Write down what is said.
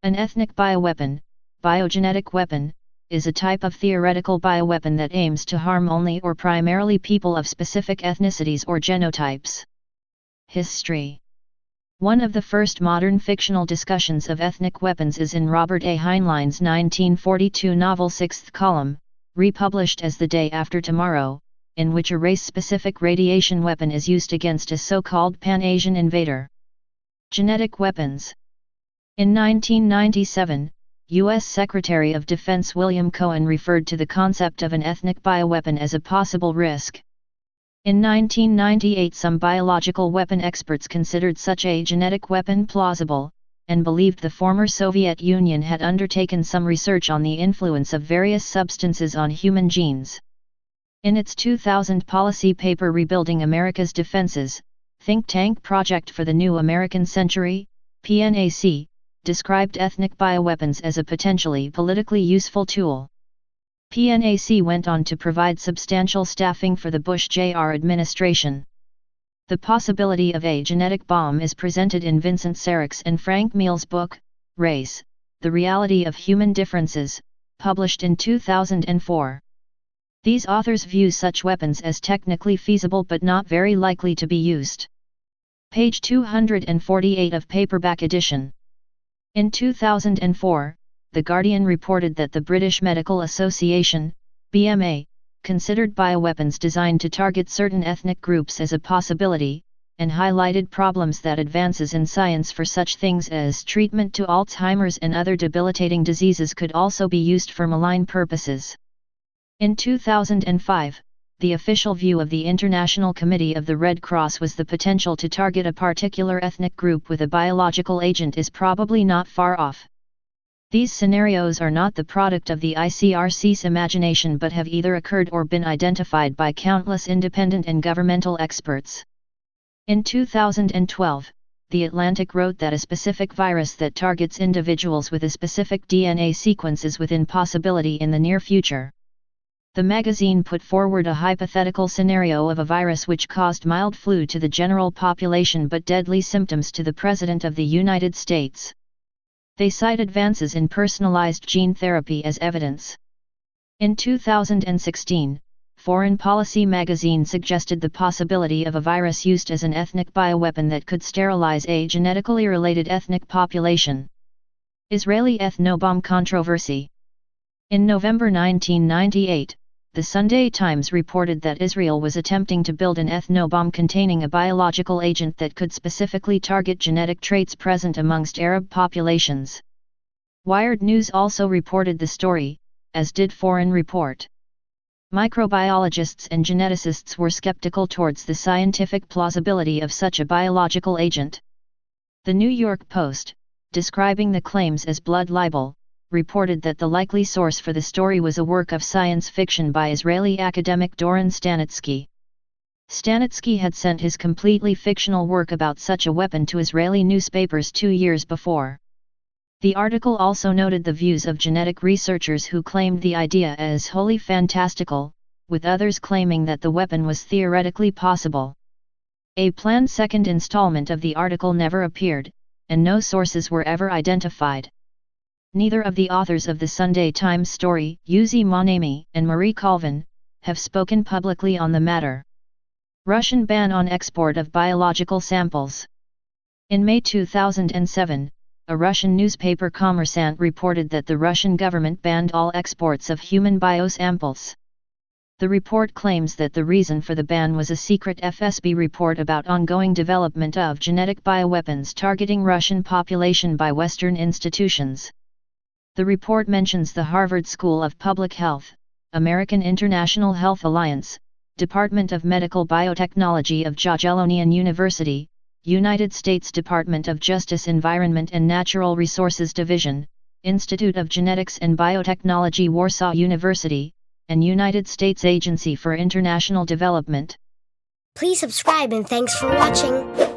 An ethnic bioweapon, biogenetic weapon, is a type of theoretical bioweapon that aims to harm only or primarily people of specific ethnicities or genotypes. History. One of the first modern fictional discussions of ethnic weapons is in Robert A. Heinlein's 1942 novel Sixth Column, republished as The Day After Tomorrow, in which a race-specific radiation weapon is used against a so-called Pan-Asian invader. Genetic weapons. In 1997, U.S. Secretary of Defense William Cohen referred to the concept of an ethnic bioweapon as a possible risk. In 1998, some biological weapon experts considered such a genetic weapon plausible, and believed the former Soviet Union had undertaken some research on the influence of various substances on human genes. In its 2000 policy paper Rebuilding America's Defenses, think tank Project for the New American Century, PNAC, described ethnic bioweapons as a potentially politically useful tool. PNAC went on to provide substantial staffing for the Bush Jr. administration. The possibility of a genetic bomb is presented in Vincent Serrick's and Frank Meal's book, Race, The Reality of Human Differences, published in 2004. These authors view such weapons as technically feasible but not very likely to be used. Page 248 of paperback edition. In 2004, The Guardian reported that the British Medical Association, BMA, considered bioweapons designed to target certain ethnic groups as a possibility, and highlighted problems that advances in science for such things as treatment to Alzheimer's and other debilitating diseases could also be used for malign purposes. In 2005, the official view of the International Committee of the Red Cross was the potential to target a particular ethnic group with a biological agent is probably not far off. These scenarios are not the product of the ICRC's imagination but have either occurred or been identified by countless independent and governmental experts. In 2012, The Atlantic wrote that a specific virus that targets individuals with a specific DNA sequence is within possibility in the near future. The magazine put forward a hypothetical scenario of a virus which caused mild flu to the general population but deadly symptoms to the President of the United States. They cite advances in personalized gene therapy as evidence. In 2016, Foreign Policy magazine suggested the possibility of a virus used as an ethnic bioweapon that could sterilize a genetically related ethnic population. Israeli ethnobomb controversy. In November 1998, the Sunday Times reported that Israel was attempting to build an ethnobomb containing a biological agent that could specifically target genetic traits present amongst Arab populations. Wired News also reported the story, as did Foreign Report. Microbiologists and geneticists were skeptical towards the scientific plausibility of such a biological agent. The New York Post, describing the claims as blood libel, reported that the likely source for the story was a work of science fiction by Israeli academic Doron Stanitsky. Stanitsky had sent his completely fictional work about such a weapon to Israeli newspapers 2 years before. The article also noted the views of genetic researchers who claimed the idea as wholly fantastical, with others claiming that the weapon was theoretically possible. A planned second installment of the article never appeared, and no sources were ever identified. Neither of the authors of the Sunday Times story, Yuzi Monami and Marie Colvin, have spoken publicly on the matter. Russian ban on export of biological samples. In May 2007, a Russian newspaper Kommersant reported that the Russian government banned all exports of human biosamples. The report claims that the reason for the ban was a secret FSB report about ongoing development of genetic bioweapons targeting Russian population by Western institutions. The report mentions the Harvard School of Public Health, American International Health Alliance, Department of Medical Biotechnology of Jagiellonian University, United States Department of Justice Environment and Natural Resources Division, Institute of Genetics and Biotechnology Warsaw University, and United States Agency for International Development. Please subscribe and thanks for watching.